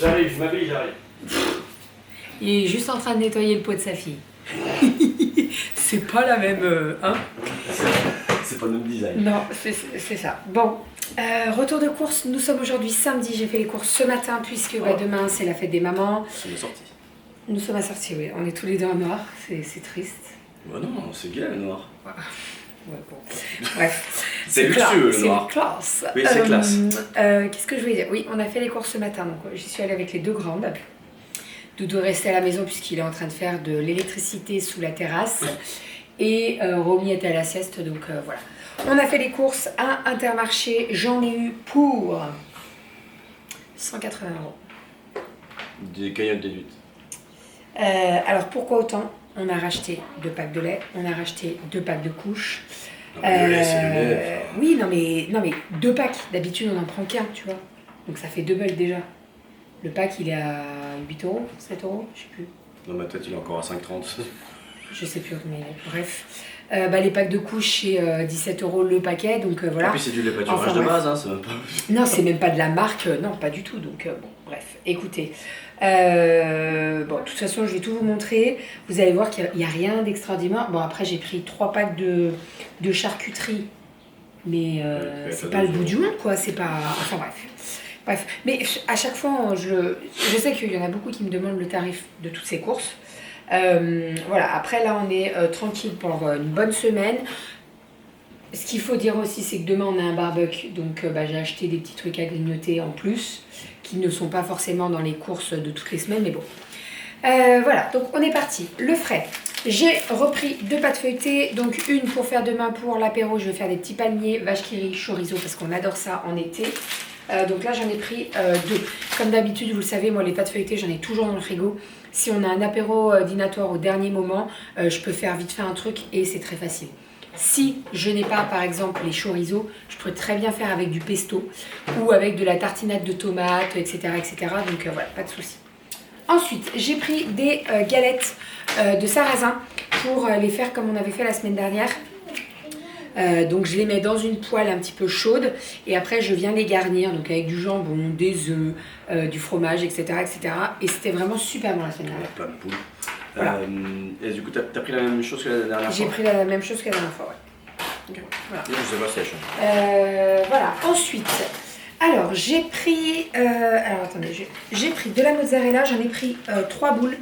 J'arrive, je m'habille, j'arrive. Il est juste en train de nettoyer le pot de sa fille. C'est pas la même... hein? C'est pas le même design. Non, c'est ça. Bon, retour de course. Nous sommes aujourd'hui samedi. J'ai fait les courses ce matin puisque demain c'est la fête des mamans. C'est la sortie. Nous sommes assortis, oui. On est tous les deux en noir. C'est triste. Bah non, c'est gay le noir. Ouais, bon. Bref. C'est luxueux le noir. C'est classe. Oui, c'est classe. Qu'est-ce que je voulais dire? Oui, on a fait les courses ce matin. Donc j'y suis allée avec les deux grandes. Doudou restait à la maison puisqu'il est en train de faire de l'électricité sous la terrasse. Et Romy était à la sieste, donc voilà. On a fait les courses à Intermarché. J'en ai eu pour 180 €. Des cagnottes déduites. Alors pourquoi autant? On a racheté 2 packs de lait, on a racheté 2 packs de couches. Non, mais le lait, c'est le lait. Oui, non mais 2 packs. D'habitude, on n'en prend qu'un, tu vois. Donc ça fait double déjà. Le pack, il est à 8 €, 7 €, je sais plus. Dans ma tête, il est encore à 5,30. Je sais plus, mais bref. Les packs de couches, c'est 17 € le paquet, donc voilà. Et puis c'est du lait pâturage de base, hein, c'est même pas... Non, c'est même pas de la marque, non, pas du tout. Donc bon, bref, écoutez. De toute façon, je vais tout vous montrer. Vous allez voir qu'il n'y a rien d'extraordinaire. Bon, après, j'ai pris 3 packs de charcuterie, mais c'est pas le bout du monde, quoi. C'est pas... Enfin bref, mais à chaque fois, je sais qu'il y en a beaucoup qui me demandent le tarif de toutes ces courses. Voilà, après là on est tranquille pour une bonne semaine. Ce qu'il faut dire aussi, c'est que demain on a un barbecue, donc j'ai acheté des petits trucs à grignoter en plus qui ne sont pas forcément dans les courses de toutes les semaines, mais bon. Voilà, donc on est parti. Le frais, j'ai repris 2 pâtes feuilletées, donc une pour faire demain pour l'apéro. Je vais faire des petits palmiers, vache qui rit, chorizo parce qu'on adore ça en été. Donc là j'en ai pris 2. Comme d'habitude, vous le savez, moi les pâtes feuilletées j'en ai toujours dans le frigo. Si on a un apéro dînatoire au dernier moment, je peux faire vite fait un truc et c'est très facile. Si je n'ai pas par exemple les chorizo, je peux très bien faire avec du pesto ou avec de la tartinade de tomates, etc. Donc voilà, pas de souci. Ensuite, j'ai pris des galettes de sarrasin pour les faire comme on avait fait la semaine dernière. Donc je les mets dans une poêle un petit peu chaude et après je viens les garnir donc avec du jambon, des œufs, du fromage, etc. Et c'était vraiment super bon la semaine dernière. Plein de poules. Voilà. Et du coup, t'as pris la même chose que la dernière fois? J'ai pris la même chose que la dernière fois, ouais. Okay. Voilà. Je sais pas si voilà. Ensuite, alors j'ai pris, alors attendez, j'ai pris de la mozzarella, j'en ai pris 3 boules.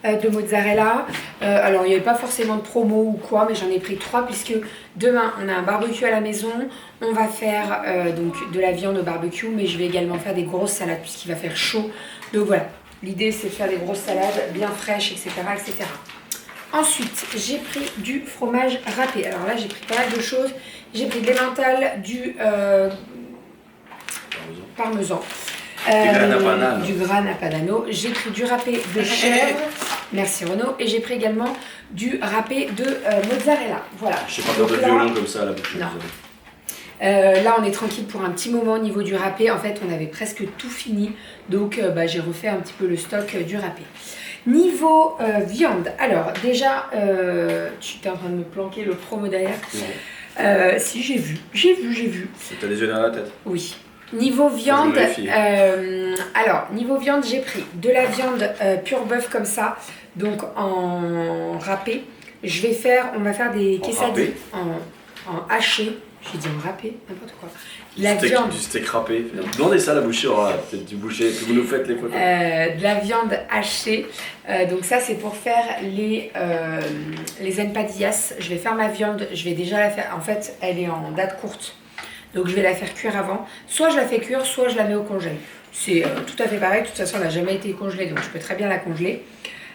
De mozzarella. Alors il n'y avait pas forcément de promo ou quoi, mais j'en ai pris 3 puisque demain on a un barbecue à la maison. On va faire donc de la viande au barbecue, mais je vais également faire des grosses salades puisqu'il va faire chaud. Donc voilà, l'idée c'est de faire des grosses salades bien fraîches, etc. Ensuite, j'ai pris du fromage râpé. Alors là j'ai pris pas mal de choses. J'ai pris de l'emmental, du parmesan. Du grana padano. J'ai pris du râpé de chèvre, merci Renaud, et j'ai pris également du râpé de mozzarella. Voilà. Je sais pas faire de violon comme ça à la bouche. Non. Là on est tranquille pour un petit moment au niveau du râpé. En fait on avait presque tout fini, donc j'ai refait un petit peu le stock du râpé. Niveau viande, alors déjà tu es en train de me planquer le promo derrière. Si j'ai vu. T'as les yeux dans la tête? Oui. Niveau viande, niveau viande, j'ai pris de la viande pure bœuf comme ça, donc en râpé. On va faire des quesadillas en haché. J'ai dit en râpé, n'importe quoi. Du steak râpé. Demandez ça à la boucherie, peut-être du boucher, que vous nous faites les photos. De la viande hachée. Donc ça c'est pour faire les empadillas. Je vais faire ma viande, je vais déjà la faire. En fait, elle est en date courte. Donc je vais la faire cuire avant. Soit je la fais cuire, soit je la mets au congèle. C'est tout à fait pareil. De toute façon, elle n'a jamais été congelée, donc je peux très bien la congeler.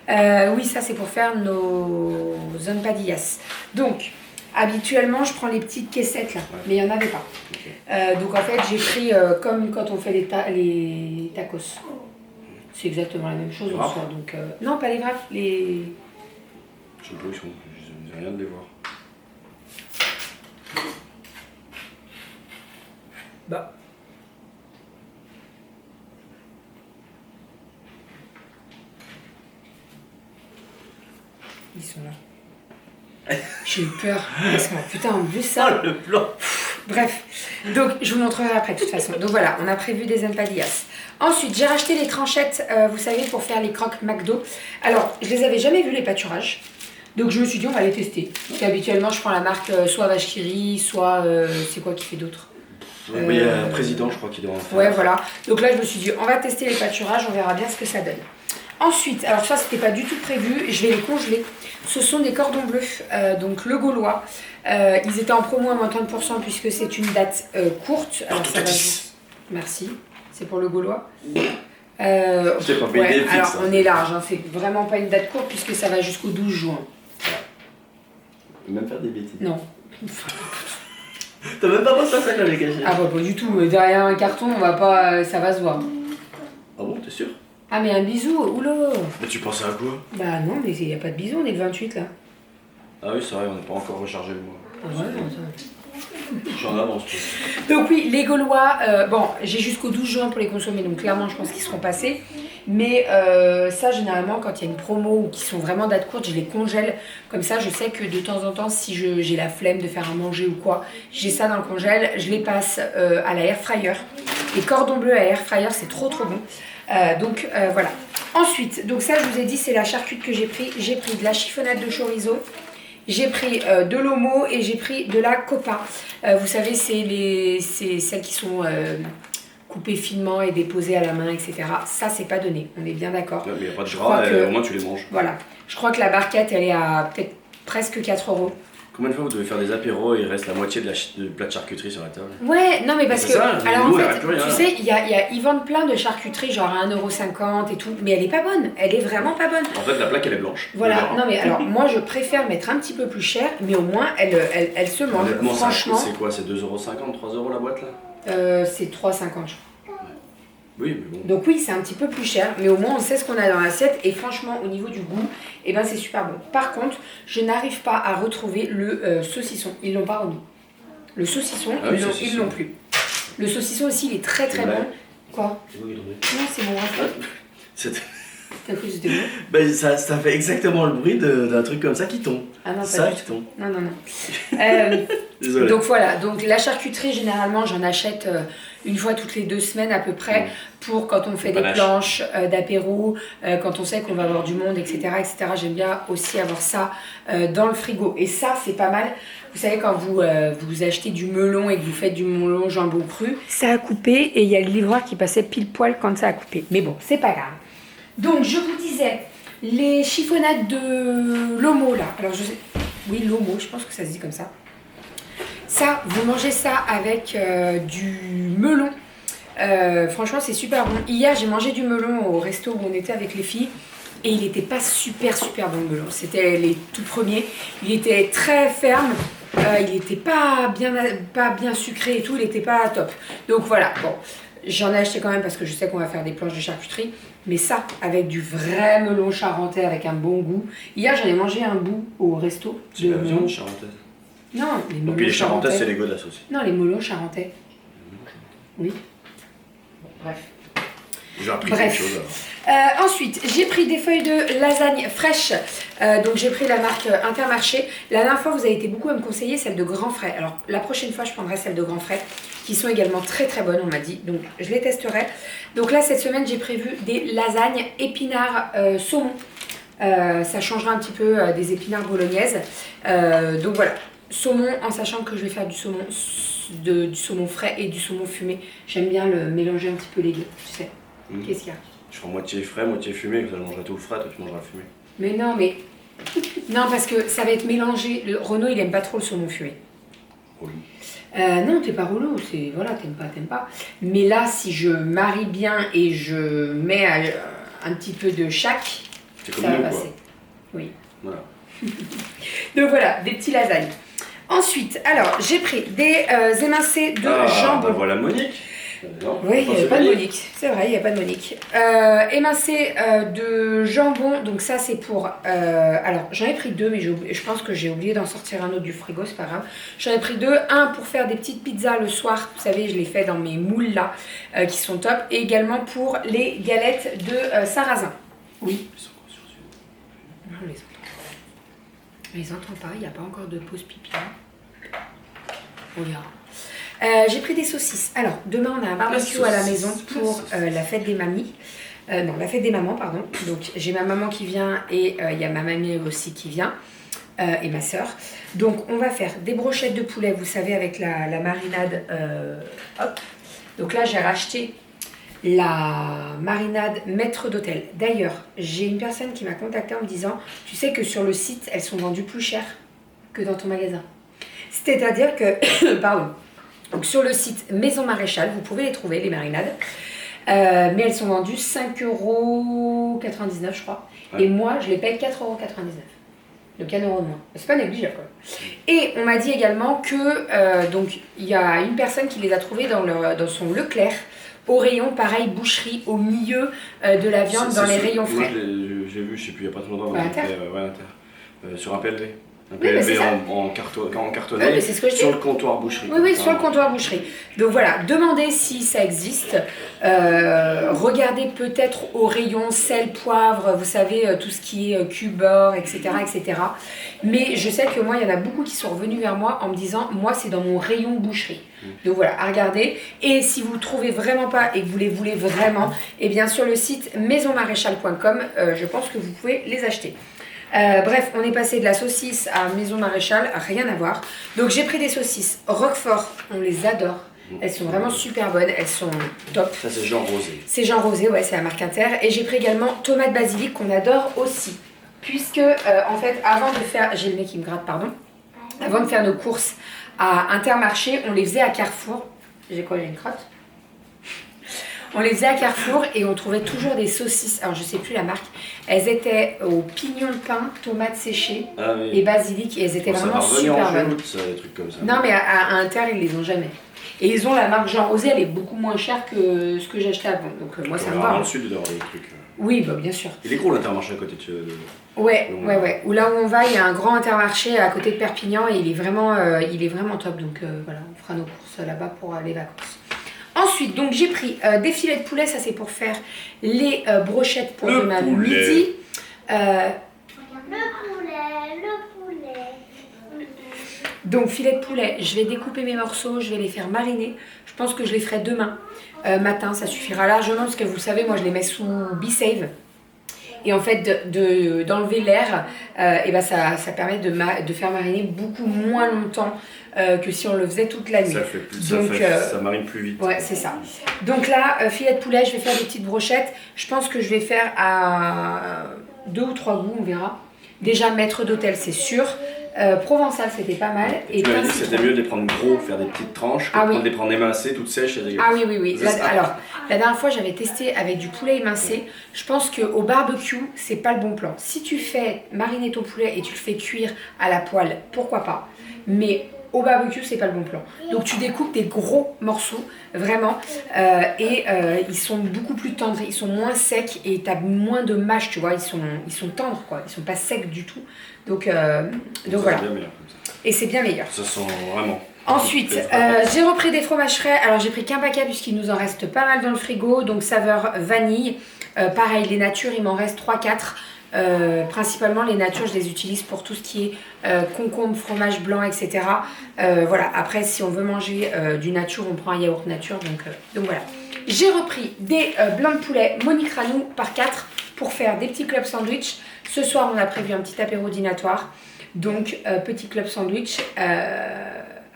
Oui, ça c'est pour faire nos empadillas. Donc, habituellement, je prends les petites caissettes là, mais il n'y en avait pas. Okay. Donc en fait, j'ai pris comme quand on fait les tacos. C'est exactement la même chose en soi. Donc, non, pas les wraps, les... Je sais pas où ils sont, j'ai rien de les voir. Bah. Ils sont là. J'ai eu peur. Parce que putain, en plus ça. Oh le blanc. Bref, donc je vous montrerai après de toute façon. Donc voilà, on a prévu des empadillas. Ensuite, j'ai racheté les tranchettes, vous savez, pour faire les croques McDo. Alors, je les avais jamais vus les pâturages. Donc je me suis dit, on va les tester. Donc habituellement, je prends la marque soit Vache qui rit, soit... c'est quoi qui fait d'autres? Il y a un président, je crois, qui doit en faire. Ouais, voilà. Donc là, je me suis dit, on va tester les pâturages, on verra bien ce que ça donne. Ensuite, alors ça, c'était pas du tout prévu, je vais les congeler. Ce sont des cordons bleus, donc le Gaulois. Ils étaient en promo à moins 30% puisque c'est une date courte. Alors ça va juste... Merci, c'est pour le Gaulois. C'est pas payé ouais, fixe, alors hein. on est large, hein, c'est vraiment pas une date courte puisque ça va jusqu'au 12 juin. Même faire des bêtises. Non. T'as même pas pensé à ça quand j'ai caché. Ah bah pas du tout, derrière un carton, on va pas, ça va se voir. Ah bon, t'es sûr? Ah mais un bisou, oula. Mais tu pensais à quoi? Bah non, mais il n'y a pas de bisou, on est le 28 là. Ah oui, c'est vrai, on n'est pas encore rechargé le mois. Ah ouais, non, ça... J'en avance. Donc oui, les Gaulois, bon, j'ai jusqu'au 12 juin pour les consommer, donc clairement je pense qu'ils seront passés. Mais ça, généralement, quand il y a une promo ou qui sont vraiment date courte, je les congèle. Comme ça, je sais que de temps en temps, si j'ai la flemme de faire à manger ou quoi, j'ai ça dans le congèle, je les passe à la air fryer. Les cordons bleus à air fryer, c'est trop trop bon. Donc voilà. Ensuite, donc ça, je vous ai dit, c'est la charcute que j'ai pris. J'ai pris de la chiffonnade de chorizo. J'ai pris de l'homo et j'ai pris de la copa. Vous savez, c'est celles qui sont coupées finement et déposées à la main, etc. Ça, c'est pas donné. On est bien d'accord. Mais il n'y a pas de gras, au moins tu les manges. Voilà. Je crois que la barquette, elle est à peut-être presque 4 €. Combien de fois vous devez faire des apéros et il reste la moitié de plat de charcuterie sur la table? Ouais, non mais parce que... ça, alors nous, en elle a fait, plus rien. tu sais, ils vendent plein de charcuteries, genre à 1,50 € et tout, mais elle est pas bonne. Elle est vraiment pas bonne. En fait, la plaque, elle est blanche. Voilà, non mais alors moi je préfère mettre un petit peu plus cher, mais au moins elle se mange. Honnêtement, Franchement, c'est quoi? C'est 2,50 €, 3 € la boîte là? c'est 3,50 je crois. Oui, mais bon. Donc oui, c'est un petit peu plus cher, mais au moins on sait ce qu'on a dans l'assiette et franchement au niveau du goût, eh ben, c'est super bon. Par contre, je n'arrive pas à retrouver le saucisson, ils l'ont pas remis. Le saucisson, Ah oui, ils l'ont plus. Le saucisson aussi, il est très très bon. Quoi? C'est moi qui l'ai Non, c'est mon rafle. C'était... T'as cru que c'était bon? Ben, ça fait exactement le bruit d'un truc comme ça qui tombe. Ah non, pas ça du qui tout. tombe. Non, non, non. Désolé. Donc voilà, donc la charcuterie, généralement, j'en achète une fois toutes les 2 semaines à peu près pour quand on fait des planches d'apéro, quand on sait qu'on va avoir du monde, etc. etc. J'aime bien aussi avoir ça dans le frigo. Et ça, c'est pas mal. Vous savez, quand vous achetez du melon et que vous faites du melon jambon cru, ça a coupé et il y a le livreur qui passait pile poil quand ça a coupé. Mais bon, c'est pas grave. Donc, je vous disais, les chiffonnades de l'homo, là. Alors, je sais... Oui, l'homo, je pense que ça se dit comme ça. Ça, vous mangez ça avec du melon. Franchement, c'est super bon. Hier, j'ai mangé du melon au resto où on était avec les filles. Et il n'était pas super bon le melon. C'était les tout premiers. Il était très ferme. Il n'était pas bien sucré et tout. Il n'était pas top. Donc voilà, bon. J'en ai acheté quand même parce que je sais qu'on va faire des planches de charcuterie. Mais ça, avec du vrai melon charentais, avec un bon goût. Hier, j'en ai mangé un bout au resto. C'est la viande charentaise. Non, les melons puis les charentaises, charentais. c'est les godasses aussi. Non, les melons charentais. Oui. Bon, bref. J'ai appris quelque chose alors. Ensuite, j'ai pris des feuilles de lasagne fraîches. Donc j'ai pris la marque Intermarché. La dernière fois, vous avez été beaucoup à me conseiller celle de Grand Frais. Alors la prochaine fois, je prendrai celle de Grand Frais, qui sont également très très bonnes, on m'a dit. Donc je les testerai. Donc là, cette semaine, j'ai prévu des lasagnes épinards saumon. Ça changera un petit peu des épinards bolognaises. Donc voilà, saumon, en sachant que je vais faire du saumon frais et du saumon fumé. J'aime bien le mélanger un petit peu les deux, tu sais. Qu'est-ce qu'il y a? Je ferai moitié frais, moitié fumé, comme ça je mangerai tout le frais, toi tu mangeras le fumé. Mais non, mais... non, parce que ça va être mélangé. Renaud, il aime pas trop le saumon fumé. Oui. Non, t'es pas rouleau, c'est... Voilà, t'aimes pas. Mais là, si je marie bien et je mets un petit peu de chaque, C'est ça comme va nous, passer. quoi. Oui. Voilà. Donc voilà, des petits lasagnes. Ensuite, alors, j'ai pris des émincés de jambon. Bah voilà Monique. Non, Oui, il n'y a pas de Monique, c'est vrai, il n'y a pas de Monique. Émincé de jambon, donc ça c'est pour... alors j'en ai pris 2, mais je pense que j'ai oublié d'en sortir un autre du frigo, c'est pas grave. J'en ai pris 2, un pour faire des petites pizzas le soir, vous savez, je les fais dans mes moules là, qui sont top, et également pour les galettes de sarrasin. Oui. Ils sont consciencieux. Non, on les entend pas. On les entend pas, il n'y a pas encore de pause pipi. On verra. J'ai pris des saucisses. Alors, demain, on a un barbecue à la maison pour la fête des mamies. Non, la fête des mamans, pardon. Donc, j'ai ma maman qui vient et il y a ma mamie aussi qui vient. Et ma sœur. Donc, on va faire des brochettes de poulet, vous savez, avec la marinade. Hop. Donc là, j'ai racheté la marinade maître d'hôtel. D'ailleurs, j'ai une personne qui m'a contacté en me disant, tu sais que sur le site, elles sont vendues plus cher que dans ton magasin. C'est-à-dire que, pardon, donc sur le site Maison Maréchal, vous pouvez les trouver, les marinades, mais elles sont vendues 5,99 €, je crois. Ouais. Et moi, je les paye 4,99 €. Donc 1 € de moins. C'est pas négligeable quand même. Et on m'a dit également que donc il y a une personne qui les a trouvées dans son Leclerc, au rayon, pareil, boucherie, au milieu de la viande, dans les rayons frais. Moi, j'ai vu, je sais plus, il n'y a pas très longtemps, sur un PLV. Un oui, PLV en cartonné, oui, c'est ce que je sur le comptoir boucherie. Oui, sur le comptoir boucherie. Donc voilà, demandez si ça existe. Regardez peut-être au rayon sel, poivre, vous savez, tout ce qui est cube-or, etc., etc. Mais je sais que moi, il y en a beaucoup qui sont revenus vers moi en me disant, moi, c'est dans mon rayon boucherie. Donc voilà, à regarder. Et si vous ne trouvez vraiment pas et que vous les voulez vraiment, eh bien sur le site maisonmaréchal.com, je pense que vous pouvez les acheter. Bref, on est passé de la saucisse à Maison Maréchal, rien à voir. Donc j'ai pris des saucisses Roquefort, on les adore. Elles sont vraiment super bonnes, elles sont top. Ça c'est Jean Rosé. C'est Jean Rosé, ouais, c'est la marque Inter. Et j'ai pris également tomate basilic qu'on adore aussi. Puisque en fait, avant de faire, j'ai le nez qui me gratte, pardon. Avant de faire nos courses à Intermarché, on les faisait à Carrefour. J'ai quoi, j'ai une crotte? On les faisait à Carrefour et on trouvait toujours des saucisses, alors je sais plus la marque, elles étaient au pignon de pain, tomates séchées et basilic et elles étaient vraiment super bonnes. Des trucs comme ça. Non mais à Inter ils les ont jamais. Et ils ont la marque Jean Rosé, elle est beaucoup moins chère que ce que j'achetais avant, donc moi ça me va. Dans le sud d'avoir des trucs. Oui, bah bien sûr. Il est gros l'Intermarché à côté de... Ouais. Où là où on va, il y a un grand Intermarché à côté de Perpignan et il est vraiment top, donc voilà, on fera nos courses là-bas pour les vacances. Ensuite, donc j'ai pris des filets de poulet, ça c'est pour faire les brochettes pour demain midi. Le poulet. Donc filet de poulet, je vais découper mes morceaux, je vais les faire mariner. Je pense que je les ferai demain matin, ça suffira largement parce que vous le savez, moi je les mets sous B-Save. Et en fait, d'enlever l'air, et ben ça permet de faire mariner beaucoup moins longtemps que si on le faisait toute la nuit. Ça marine plus vite. Ouais, c'est ça. Donc là, filet de poulet, je vais faire des petites brochettes. Je pense que je vais faire à 2 ou 3 goûts, on verra. Déjà, maître d'hôtel, c'est sûr. Provençal, c'était pas mal. Et tu m'as dit que c'était mieux de les prendre gros, faire des petites tranches, que de les prendre émincées, toutes sèches et dégueulasses. Ah oui. Alors, la dernière fois, j'avais testé avec du poulet émincé. Je pense qu'au barbecue, c'est pas le bon plan. Si tu fais mariner ton poulet et tu le fais cuire à la poêle, pourquoi pas. Mais au barbecue, c'est pas le bon plan. Donc tu découpes des gros morceaux, vraiment, et ils sont beaucoup plus tendres, ils sont moins secs et tu as moins de mâche, tu vois, ils sont tendres, quoi, ils sont pas secs du tout. Donc voilà. Bien meilleur comme ça. Et c'est bien meilleur. Ça sent vraiment. Ensuite, j'ai repris des fromages frais. Alors j'ai pris qu'un paquet puisqu'il nous en reste pas mal dans le frigo, donc saveur vanille. Pareil, les natures, il m'en reste 3-4. Principalement les natures, je les utilise pour tout ce qui est concombre, fromage blanc, etc. Voilà. Après, si on veut manger du nature, on prend un yaourt nature. Donc voilà. J'ai repris des blancs de poulet Monique Ranou par 4 pour faire des petits clubs sandwich. Ce soir, on a prévu un petit apéro dînatoire. Donc, petit club sandwich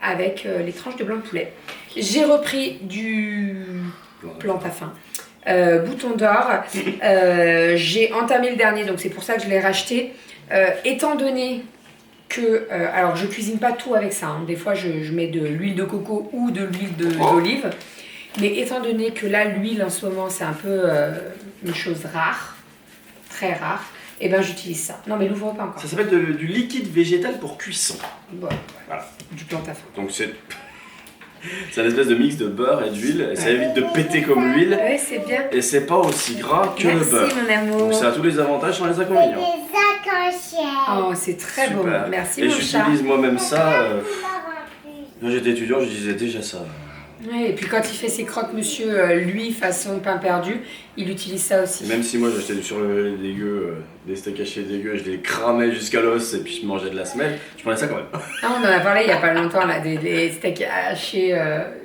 avec les tranches de blanc de poulet. J'ai repris du plante à faim. Bouton d'or. J'ai entamé le dernier, donc c'est pour ça que je l'ai racheté. Étant donné que... alors, je cuisine pas tout avec ça. Des fois, je mets de l'huile de coco ou de l'huile d'olive. Mais étant donné que là, l'huile, en ce moment, c'est un peu une chose rare, très rare, et ben j'utilise ça. Non, mais l'ouvre pas encore. Ça s'appelle du liquide végétal pour cuisson. Bon, voilà. Du plante à faim. Donc c'est un espèce de mix de beurre et d'huile. Ça évite de péter comme l'huile. Oui, c'est bien. Et c'est pas aussi gras que le beurre. Merci, mon amour. Donc ça a tous les avantages sans les inconvénients. Oh, c'est très beau. Merci, et mon chat. j'utilise moi-même ça. Quand j'étais étudiant, je disais déjà ça. Oui, et puis quand il fait ses croque-monsieur, lui, façon pain perdu, il utilise ça aussi. Même si moi j'achetais sur le dégueu des steaks hachés dégueux, je les cramais jusqu'à l'os et puis je mangeais de la semelle, je prenais ça quand même. Ah, on en a parlé il y a pas longtemps, là, des steaks hachés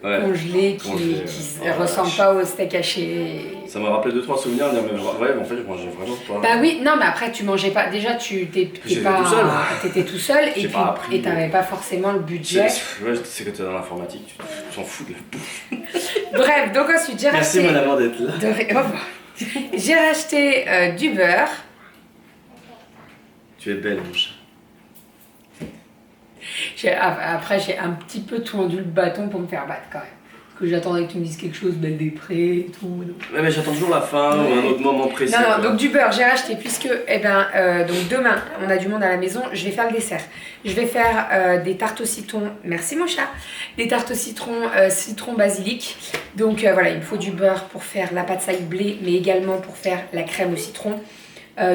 Ouais, congelés congelés, qui oh, ressemblent pas aux steaks hachés. Ça m'a rappelé 2-3 souvenirs, mais ouais, en fait je mangeais vraiment pas. Bah oui, non, mais après tu mangeais pas. Déjà, J'étais pas, tout seul. t'étais tout seul et J'ai puis pas appris. et t'avais pas forcément le budget. Ouais, c'est quand t'es dans l'informatique, tu t'en fous de la bouffe. Bref, donc ensuite j'ai Merci racheté. madame d'être là. Au revoir. J'ai racheté du beurre. Tu es belle mon chat. Après, j'ai un petit peu tendu le bâton pour me faire battre quand même. Parce que j'attendais que tu me dises quelque chose, Belle des Prés et tout. Donc... Ouais, mais j'attends toujours la fin ou un autre moment précis. Non, quoi. donc du beurre, j'ai racheté puisque, donc demain, on a du monde à la maison, je vais faire le dessert. Je vais faire des tartes au citron, merci mon chat, des tartes au citron, citron basilic. Donc voilà, il me faut du beurre pour faire la pâte saille blé, mais également pour faire la crème au citron.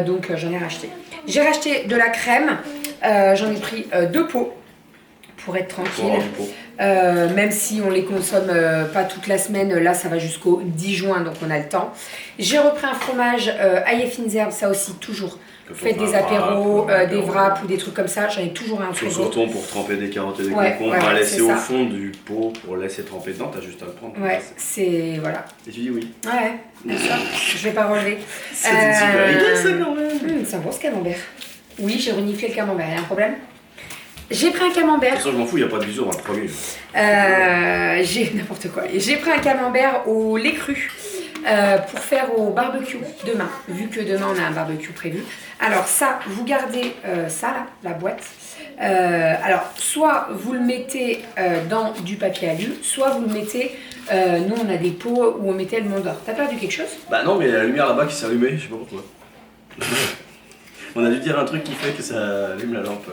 Donc j'en ai racheté. J'ai racheté de la crème, j'en ai pris 2 pots pour être tranquille. Même si on les consomme pas toute la semaine, là ça va jusqu'au 10 juin, donc on a le temps. J'ai repris un fromage ail et fines herbes, ça aussi toujours. Vous faites des apéros, des wraps ou des trucs comme ça, j'en ai toujours un frigo. Surtout pour tremper des carottes et des Ouais, concombres, ouais, à laisser au ça. fond du pot pour laisser tremper dedans, t'as juste à le prendre. Ouais, c'est... voilà. Et tu dis oui. Ouais, bien sûr, je vais pas relever. C'est une super idée ça quand même. C'est un bon ce camembert. Oui, j'ai reniflé le camembert, y a un problème? J'ai pris un camembert. De toute façon, je m'en fous, il n'y a pas de bisous dans le premier. J'ai n'importe quoi. J'ai pris un camembert au lait cru pour faire au barbecue demain, vu que demain on a un barbecue prévu. Alors ça, vous gardez ça là, la boîte. Alors, soit vous le mettez dans du papier alu, soit vous le mettez... nous on a des pots où on mettait le Mont d'Or. T'as perdu quelque chose? Bah non, mais il y a la lumière là-bas qui s'est allumée, je sais pas pourquoi. On a dû dire un truc qui fait que ça allume la lampe.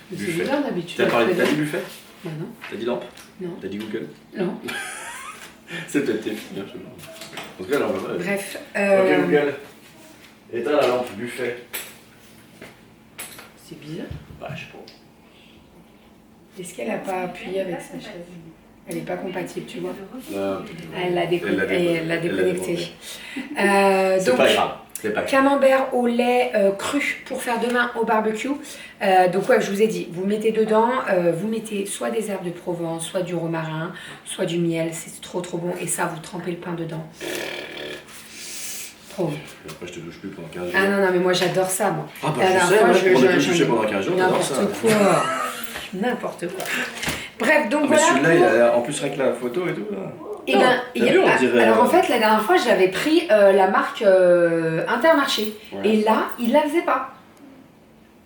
C'est Buffet. bizarre d'habitude. T'as dit buffet? Bah non. T'as dit lampe? Non. T'as dit Google? Non. C'est peut-être tes filles, je sais pas. En tout cas, là, on va... Bref. Ok, Google. Éteins la lampe, buffet. C'est bizarre. Bah, je sais pas. Est-ce qu'elle a pas appuyé avec sa chaise? Elle n'est pas compatible, tu vois. Non. Elle l'a déconnecté. C'est Donc, pas grave. C'est pas grave. camembert au lait cru pour faire demain au barbecue. Donc ouais, je vous ai dit, vous mettez dedans, vous mettez soit des herbes de Provence, soit du romarin, soit du miel, c'est trop trop bon. Et ça, vous trempez le pain dedans. Trop bon. Et après, je te douche plus pendant 15 jours. Ah non, non, mais moi j'adore ça, moi. Ah bah, La je dernière sais, fois, ouais, on a pu toucher pendant 15 jours, j'adore ça. N'importe quoi. N'importe quoi. Bref, donc Ah, mais voilà. celui-là, il a l'air, en plus, avec la photo et tout, là. Eh ben, t'as vu, on dirait, alors en fait, la dernière fois, j'avais pris la marque Intermarché. Ouais. Et là, il la faisait pas.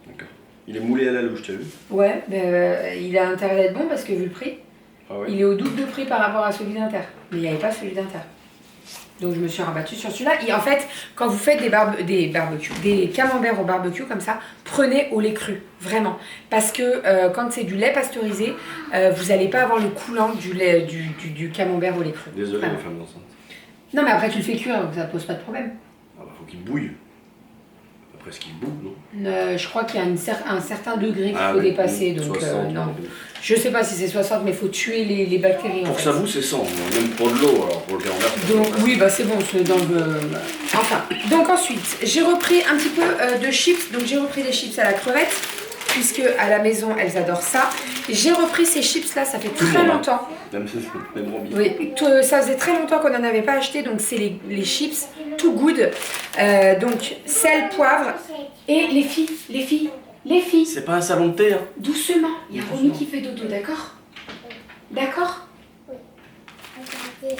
D'accord. Il est moulé à la louche, t'as vu? Ouais, il a intérêt d'être bon parce que vu le prix, Ah ouais. il est au double de prix par rapport à celui d'Inter. Mais il n'y avait pas celui d'Inter. Donc je me suis rabattue sur celui-là. Et en fait, quand vous faites des camemberts au barbecue comme ça, prenez au lait cru, vraiment. Parce que quand c'est du lait pasteurisé, vous n'allez pas avoir le coulant du camembert au lait cru. Désolé, Vraiment. les femmes enceintes. Non, mais après tu le fais cuire, donc ça ne pose pas de problème. Ah bah, faut qu'il bouille. Après, ce qu'il boue, non? Je crois qu'il y a un certain degré qu'il Ah faut oui, dépasser, donc 60, non. oui. Je sais pas si c'est 60, mais il faut tuer les bactéries. Pour en que fait. ça boue, c'est 100. Même pour de l'eau, alors pour le camembert. Donc oui, bah c'est bon, c'est dans le... Enfin, donc ensuite, j'ai repris un petit peu de chips. Donc j'ai repris des chips à la crevette, puisque à la maison, elles adorent ça. J'ai repris ces chips-là, ça fait très longtemps. Même Romy. Oui, ça faisait très longtemps qu'on n'en avait pas acheté, donc c'est les chips Too Good. Donc sel, poivre. Et les filles, C'est pas un salon de thé, hein. doucement. Il y a Romy qui fait dodo, d'accord? D'accord? J'ai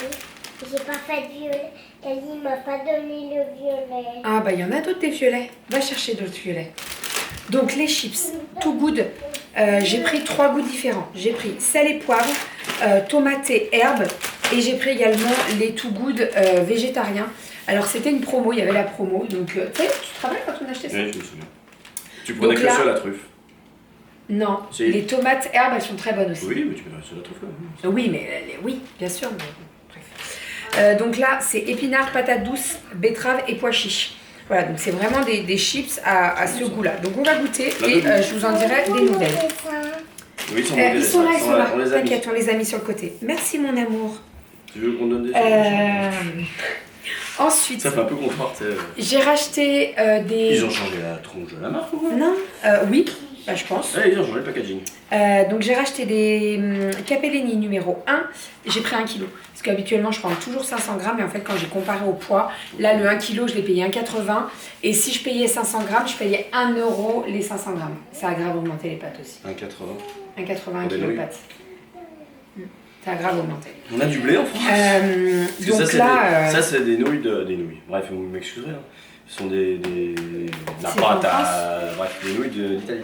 pas fait de violet. Elle m'a pas donné le violet. Ah bah il y en a d'autres des violets. Va chercher d'autres violets. Donc les chips Too Good, j'ai pris 3 goûts différents. J'ai pris sel et poivre, tomate et herbe. Et j'ai pris également les Too Good végétariens. Alors c'était une promo, il y avait la promo. Donc tu sais, tu te rappelles quand on a acheté ça? Oui, je me souviens. Tu prenais Donc que là- sur la truffe. Non, Si. les tomates herbes, elles sont très bonnes aussi. Oui, mais tu prenais sur la truffe là. Oui, mais oui, bien sûr. Mais, bref. Donc là, c'est épinards, patates douces, betteraves et pois chiches. Voilà, donc c'est vraiment des chips à ce goût-là. Donc on va goûter et je vous en dirai des nouvelles. Oui, Ils sont là, on les a mis. T'inquiète, on les a mis sur le côté. Merci mon amour. Tu veux qu'on donne des choses? Ensuite, Ça fait un peu comptoir, tu sais. j'ai racheté des... Ils ont changé la tronche de la marque ou quoi? Non, oui, bah, je pense. Ouais, ils ont changé le packaging. Donc j'ai racheté des Capellini numéro 1, j'ai pris 1 kg. Parce qu'habituellement je prends toujours 500 grammes et en fait quand j'ai comparé au poids, là le 1 kg je l'ai payé 1,80 et si je payais 500 grammes, je payais 1 euro les 500 grammes. Ça a grave augmenté les pâtes aussi. 1,80. 1,80 kg de pâtes. Ça a grave augmenté. On a du blé en France. Parce que Donc ça, là... ça, c'est des nouilles Des nouilles. Bref, vous m'excuserez. Hein. Ce sont des la C'est pâte en à... Bref, des nouilles d'Italie.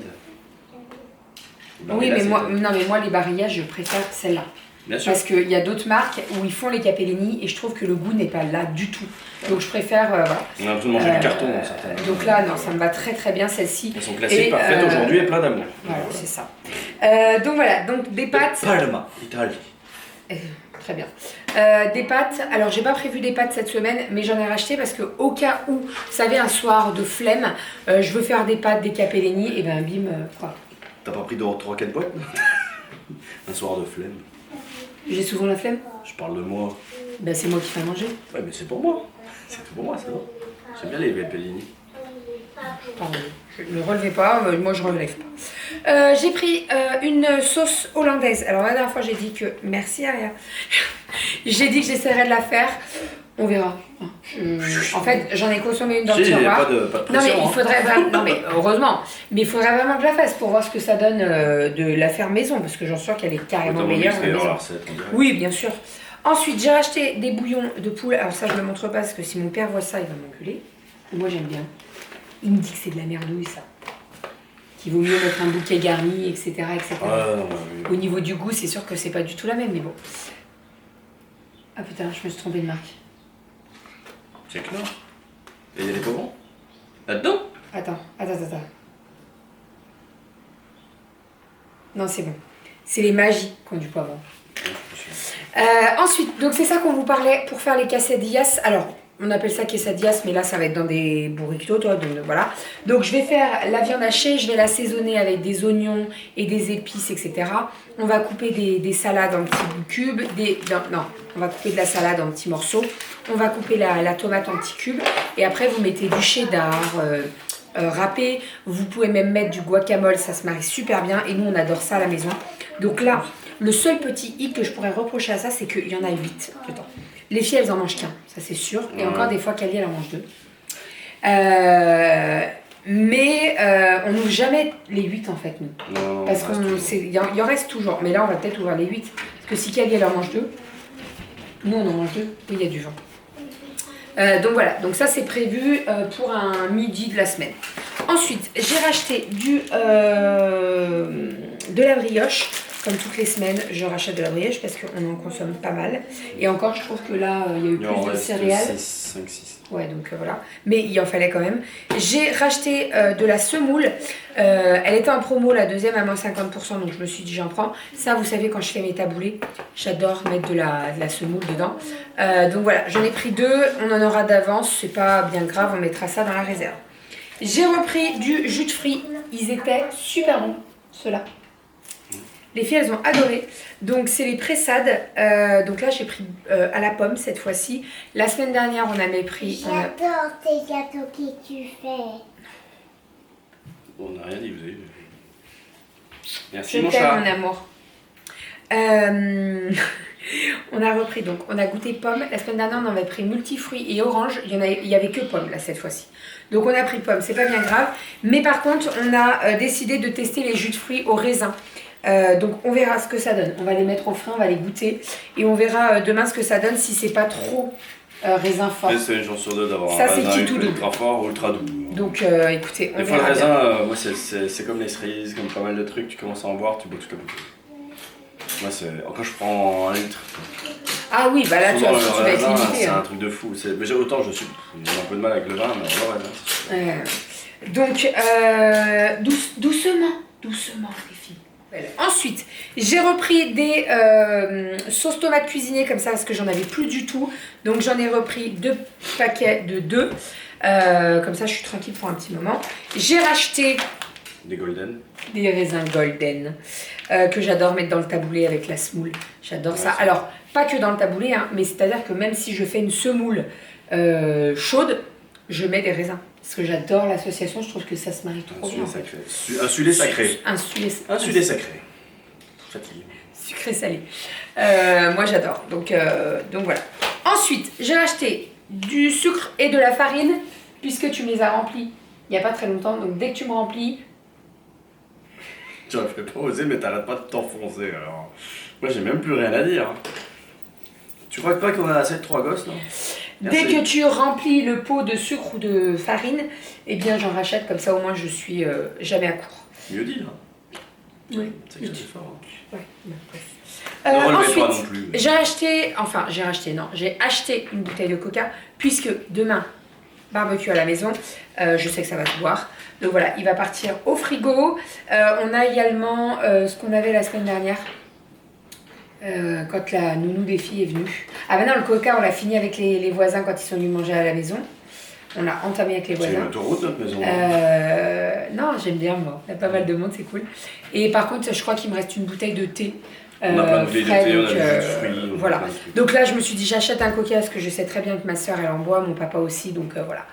Oui, mais moi les barillages, je préfère celle-là. Bien sûr. Parce qu'il y a d'autres marques où ils font les Capellini et je trouve que le goût n'est pas là du tout. Donc je préfère... voilà. On a besoin de manger du carton dans certaines. Donc là, non, ça me va très très bien celle-ci. Elles sont classiques, parfaites aujourd'hui et plein d'amour. Voilà, c'est ça. Donc voilà, donc des pâtes... Palma, Italie. Très bien. Des pâtes, alors j'ai pas prévu des pâtes cette semaine, mais j'en ai racheté parce que au cas où, vous savez, un soir de flemme, je veux faire des pâtes, des Capellini, et ben bim, quoi. T'as pas pris 3-4 boîtes? Un soir de flemme. J'ai souvent la flemme. Je parle de moi. Ben c'est moi qui fais à manger. Ouais, mais c'est pour moi. C'est tout pour moi, ça va. J'aime bien les Capellini. Pardon, ne relevez pas, moi je relève pas. J'ai pris une sauce hollandaise. Alors la dernière fois j'ai dit que, merci Aria, j'ai dit que j'essaierais de la faire, on verra. En fait j'en ai consommé une dans le Il n'y a tiroir. pas de pression. Non mais il faudrait vraiment, non mais heureusement, mais il faudrait vraiment que je la fasse pour voir ce que ça donne de la faire maison, parce que j'en suis sûre qu'elle est carrément meilleure. Oui bien sûr. Ensuite j'ai acheté des bouillons de poule, alors ça je ne le montre pas parce que si mon père voit ça il va m'engueuler. Moi j'aime bien. Il me dit que c'est de la merdouille, ça. Qu'il vaut mieux mettre un bouquet garni, etc. etc. Oui. Au niveau du goût, c'est sûr que c'est pas du tout la même, mais bon. Ah putain, je me suis trompée de marque. C'est Knorr. Et il y a des poivrons là-dedans? Attends. Non, c'est bon. C'est les magies qui ont du poivron. Ensuite, donc c'est ça qu'on vous parlait pour faire les quesadillas. Alors, on appelle ça quesadillas, mais là ça va être dans des burritos, donc voilà. Donc je vais faire la viande hachée, je vais l'assaisonner avec des oignons et des épices, etc. On va couper des salades en petits cubes, on va couper de la salade en petits morceaux. On va couper la tomate en petits cubes. Et après vous mettez du cheddar râpé. Vous pouvez même mettre du guacamole, ça se marie super bien. Et nous on adore ça à la maison. Donc là, le seul petit hic que je pourrais reprocher à ça, c'est qu'il y en a 8 dedans. Les filles, elles en mangent qu'un, ça c'est sûr. Et encore des fois, Kali, elle en mange 2. Mais on n'ouvre jamais les 8 en fait, nous. Non, parce qu'il y en reste toujours. Mais là, on va peut-être ouvrir les 8. Parce que si Kali, elle en mange 2, nous, on en mange 2. Oui, il y a du vent. Donc voilà, donc ça c'est prévu pour un midi de la semaine. Ensuite, j'ai racheté de la brioche. Comme toutes les semaines, je rachète de la brioche parce qu'on en consomme pas mal. Et encore, je trouve que là, il y a eu plus de céréales. 5, 6. Ouais, donc voilà. Mais il en fallait quand même. J'ai racheté de la semoule. Elle était en promo, la deuxième à moins 50%, donc je me suis dit j'en prends. Ça, vous savez, quand je fais mes taboulés, j'adore mettre de la semoule dedans. Donc voilà, j'en ai pris 2. On en aura d'avance, c'est pas bien grave, on mettra ça dans la réserve. J'ai repris du jus de fruits. Ils étaient super bons, ceux-là. Les filles, elles ont adoré. Donc, c'est les pressades. Donc là, j'ai pris à la pomme cette fois-ci. La semaine dernière, on avait pris... J'adore tes gâteaux que tu fais. Bon, on n'a rien dit, vous avez vu. Merci, Je mon t'aime, chat. mon amour. On a repris, donc, on a goûté pomme. La semaine dernière, on avait pris multifruits et orange. Il y avait que pomme, là, cette fois-ci. Donc, on a pris pomme. C'est pas bien grave. Mais par contre, on a décidé de tester les jus de fruits au raisin. Donc on verra ce que ça donne. On va les mettre au frais, on va les goûter et on verra demain ce que ça donne si c'est pas trop raisin fort. C'est une chance sur 2 d'avoir ça, un raisin ultra fort ou ultra doux. Donc écoutez, on des fois le verra. raisin, moi c'est comme les cerises, comme pas mal de trucs, tu commences à en boire, tu bois toute la bouteille. Moi quand je prends 1 litre. Ah oui, bah là tu vas être raisin, limité. c'est un truc de fou. Mais autant j'ai un peu de mal avec le vin, mais le raisin, c'est Donc doucement les filles. Ensuite, j'ai repris des sauces tomates cuisinées comme ça parce que j'en avais plus du tout. Donc j'en ai repris 2 paquets de 2. Comme ça, je suis tranquille pour un petit moment. J'ai racheté des golden. Des raisins golden que j'adore mettre dans le taboulé avec la semoule. J'adore ça. Alors, pas que dans le taboulé, hein, mais c'est-à-dire que même si je fais une semoule chaude, je mets des raisins. Parce que j'adore l'association, je trouve que ça se marie trop bien. Un sulet sacré. Un sulet sacré. Fatigué. Sucré salé. Moi j'adore. Donc voilà. Ensuite, j'ai acheté du sucre et de la farine, puisque tu me les as remplis il n'y a pas très longtemps. Donc dès que tu me remplis. J'aurais pas osé, mais t'arrêtes pas de t'enfoncer alors. Moi j'ai même plus rien à dire. Tu crois pas qu'on a assez de 3 gosses là? Dès que tu remplis le pot de sucre ou de farine, eh bien j'en rachète, comme ça au moins je suis jamais à court. Mieux dit là. Oui. C'est que c'est fort. Ouais, bref. Ensuite, j'ai acheté une bouteille de coca, puisque demain, barbecue à la maison, je sais que ça va se boire. Donc voilà, il va partir au frigo. On a également ce qu'on avait la semaine dernière, quand la nounou des filles est venue. Ah ben non, le coca, on l'a fini avec les voisins quand ils sont venus manger à la maison. On l'a entamé avec les voisins. C'est l'autoroute notre maison. Non, j'aime bien moi. Il y a pas mal de monde, c'est cool. Et par contre, je crois qu'il me reste une bouteille de thé. On a plein de bouteilles de thé, on a du jus de fruits. Voilà. Donc là, je me suis dit, j'achète un coca parce que je sais très bien que ma soeur elle en boit, mon papa aussi, donc voilà.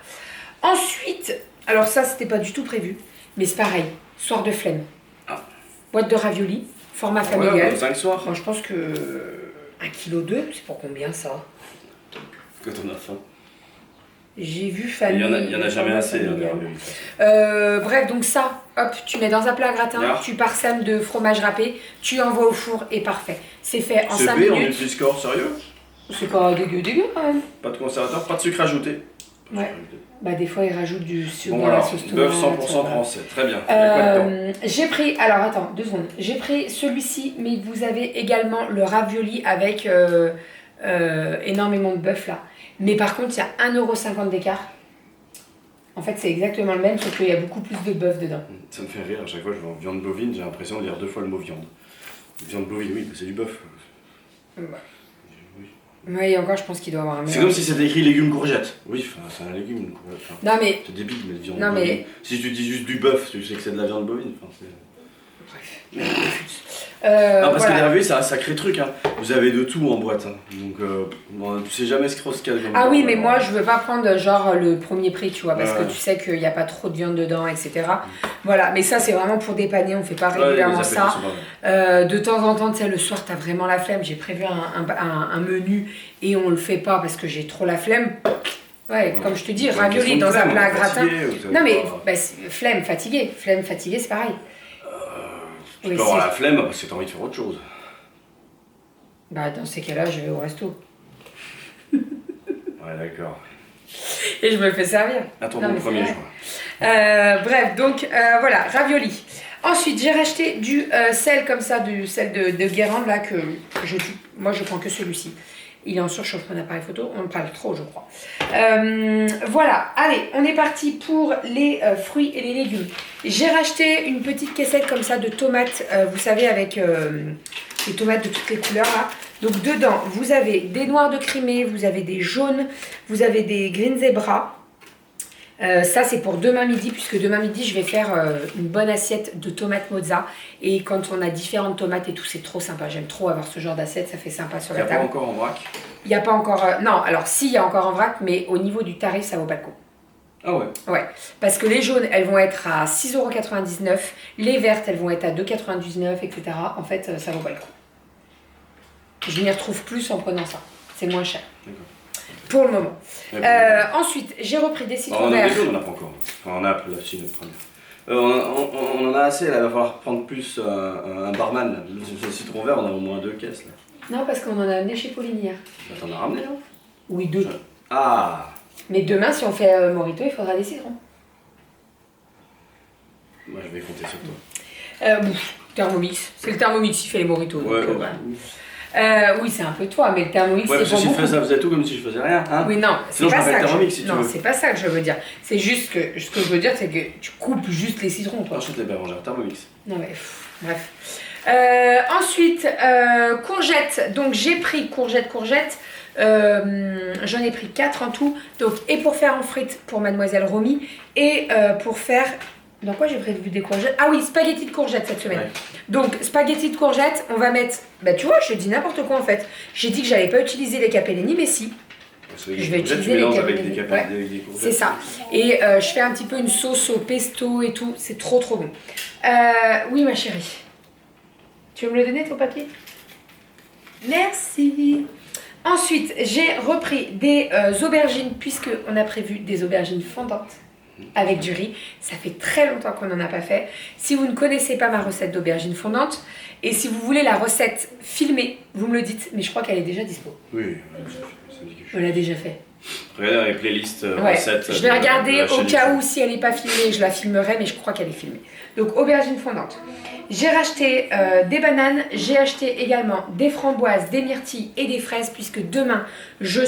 Ensuite, alors ça, c'était pas du tout prévu, mais c'est pareil, soir de flemme. Ah. Boîte de raviolis, format familial. Ouais, 5 soirs. Oh. Moi, je pense que 1,2 kg, c'est pour combien ça? Quand on a faim. J'ai vu famille. Il y en a jamais assez. Bref, donc ça, hop, tu mets dans un plat à gratin, tu parsèmes de fromage râpé, tu envoies au four et parfait. C'est fait en 5 minutes. on utilise corps, sérieux? C'est pas dégueu quand même. Pas de conservateur, pas de sucre ajouté. Ouais. Bah des fois ils rajoutent du sucre dans la sauce tomate. Bœuf 100% français, très bien. J'ai pris, alors attends, 2 secondes. J'ai pris celui-ci, mais vous avez également le ravioli avec énormément de bœuf là. Mais par contre, il y a 1,50 € d'écart. En fait, c'est exactement le même, sauf qu'il y a beaucoup plus de bœuf dedans. Ça me fait rire, à chaque fois que je vais en viande bovine, j'ai l'impression de lire 2 fois le mot viande. Viande bovine, oui, c'est du bœuf. Ouais. Oui, et encore, je pense qu'il doit avoir un. C'est comme si c'était écrit légumes courgettes. Oui, c'est un légume. Non, mais. C'est débile, mais viande non, bovine. mais. Si tu dis juste du bœuf, tu sais que c'est de la viande bovine. Bref. Non, parce voilà. que les raviolis, c'est un sacré truc. Hein. Vous avez de tout en boîte. Hein. Donc, bon, tu sais jamais ce qu'il y a comme. Ah oui, mais moi, je veux pas prendre genre le premier prix, tu vois, parce ouais. que tu sais qu'il n'y a pas trop de viande dedans, etc. Voilà, mais ça, c'est vraiment pour dépanner. On fait pas régulièrement ça. De temps en temps, tu sais, le soir, t'as vraiment la flemme. J'ai prévu un menu et on le fait pas parce que j'ai trop la flemme. Ouais, comme je te dis, ravioli dans un plat à gratin. Non, mais flemme, fatigué, c'est pareil. Tu peux avoir la flemme parce que t'as envie de faire autre chose. Bah, dans ces cas-là, je vais au resto. Ouais, d'accord. Et je me fais servir. Attends le premier jour. Bref, donc voilà, ravioli. Ensuite, j'ai racheté du sel comme ça, du sel de Guérande là que moi je prends que celui-ci. Il est en surchauffe mon appareil photo, on parle trop je crois. Voilà, allez, on est parti pour les fruits et les légumes. J'ai racheté une petite caissette comme ça de tomates, vous savez avec les tomates de toutes les couleurs là. Donc dedans, vous avez des noirs de Crimée, vous avez des jaunes, vous avez des green zebra. Ça c'est pour demain midi, puisque demain midi je vais faire une bonne assiette de tomates mozza. Et quand on a différentes tomates et tout, c'est trop sympa. J'aime trop avoir ce genre d'assiette, ça fait sympa sur la table. Il n'y a pas encore en vrac? Il n'y a pas encore... non, alors si, il y a encore en vrac, mais au niveau du tarif, ça vaut pas le coup. Ah ouais? Ouais, parce que les jaunes, elles vont être à 6,99 €, les vertes, elles vont être à 2,99 €, etc. En fait, ça vaut pas le coup. Je m'y retrouve plus en prenant ça. C'est moins cher. D'accord. Pour le moment. Ensuite, j'ai repris des citrons verts. On n'en a pas encore. Enfin, on a la Chine, le premier. On en a assez, là, il va falloir prendre plus un barman. Le citron vert, on a au moins 2 caisses. Là. Non, parce qu'on en a amené chez Pauline hier. Bah, t'en as ramené là? Oui, 2. Ah! Mais demain, si on fait Morito, il faudra des citrons. Moi, je vais compter sur toi. Thermomix. C'est le Thermomix qui fait les Moritos. Ouais, donc, oui, c'est un peu toi, mais le Thermomix, ouais, c'est pour si beaucoup. je faisais tout comme si je faisais rien. Hein? Oui, non, sinon, c'est pas ça. Thermomix, si non, c'est pas ça que je veux dire. C'est juste que ce que je veux dire, c'est que tu coupes juste les citrons, toi. Ensuite, les bérangères Thermomix. Non, mais bref. Ensuite, courgettes. Donc, j'ai pris courgettes. J'en ai pris 4 en tout. Donc, et pour faire en frites pour Mademoiselle Romy, et pour faire. Dans quoi j'ai prévu des courgettes? Ah oui, spaghetti de courgettes cette semaine. Ouais. Donc, spaghetti de courgettes, on va mettre... Bah tu vois, je dis n'importe quoi en fait. J'ai dit que j'allais pas utiliser les capellini, mais si. Parce que Je vais peut-être utiliser tu les mélanges avec carottes. des, Ouais. avec des courgettes. C'est ça. Et je fais un petit peu une sauce au pesto et tout. C'est trop trop bon. Oui, ma chérie. Tu veux me le donner, ton papier? Merci. Ensuite, j'ai repris des aubergines, puisqu'on a prévu des aubergines fondantes avec du riz. Ça fait très longtemps qu'on n'en a pas fait. Si vous ne connaissez pas ma recette d'aubergines fondantes, et si vous voulez la recette filmée, vous me le dites, mais je crois qu'elle est déjà dispo. Oui, ça me dit quelque chose. On l'a déjà fait. Regardez dans les playlists Ouais. recettes. Je vais regarder de la au chaîne cas YouTube. où si elle n'est pas filmée, je la filmerai, mais je crois qu'elle est filmée. Donc aubergine fondante. J'ai racheté des bananes, j'ai acheté également des framboises, des myrtilles et des fraises, puisque demain je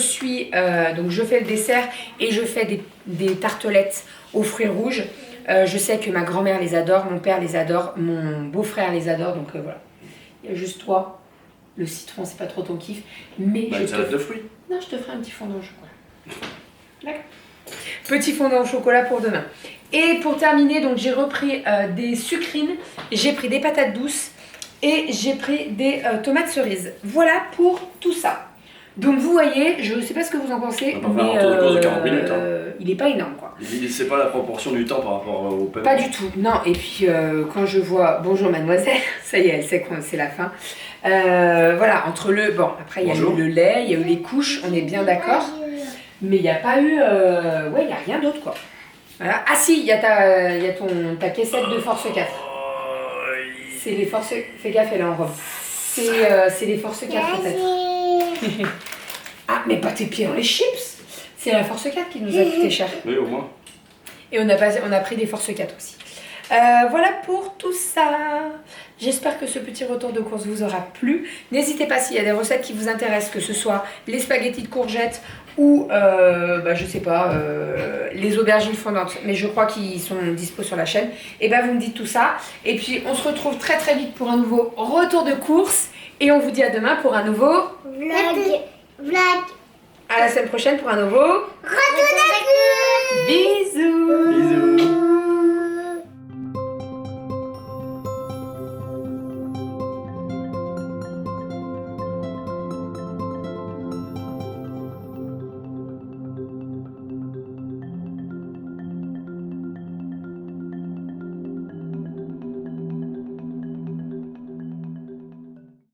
donc je fais le dessert et je fais des tartelettes aux fruits rouges. Je sais que ma grand-mère les adore, mon père les adore, mon beau-frère les adore, donc voilà. Il y a juste toi, le citron c'est pas trop ton kiff, mais Bah, je une te salade de fruits. non, je te ferai un petit fondant au chocolat. D'accord. Petit fondant au chocolat pour demain. Et pour terminer, donc j'ai repris des sucrines, j'ai pris des patates douces et j'ai pris des tomates cerises. Voilà pour tout ça. Donc vous voyez, je ne sais pas ce que vous en pensez, On va faire un tour de course de 40 minutes, hein. il n'est pas énorme quoi. C'est pas la proportion du temps par rapport au paiement. Pas du tout, non. Et puis quand je vois bonjour mademoiselle, ça y est, elle sait que c'est la fin. Voilà, entre le... Bon, après il y a eu Bonjour. le lait, il y a eu les couches, on est bien d'accord. Mais il n'y a pas eu... Ouais, il n'y a rien d'autre quoi. Voilà. Ah si, il y a ta caissette de Force 4. C'est les Force... Fais gaffe, elle est en robe. C'est les Force 4 peut-être. Ah, mais pas tes pieds dans les chips. C'est la Force 4 qui nous a coûté cher. Oui, au moins. Et on a pris des Force 4 aussi. Voilà pour tout ça. J'espère que ce petit retour de course vous aura plu. N'hésitez pas s'il y a des recettes qui vous intéressent, que ce soit les spaghettis de courgettes ou, je sais pas, les aubergines fondantes. Mais je crois qu'ils sont dispo sur la chaîne. Et ben vous me dites tout ça. Et puis on se retrouve très très vite pour un nouveau retour de course. Et on vous dit à demain pour un nouveau... Vlog. À la semaine prochaine pour un nouveau... Retour de course. Bisous.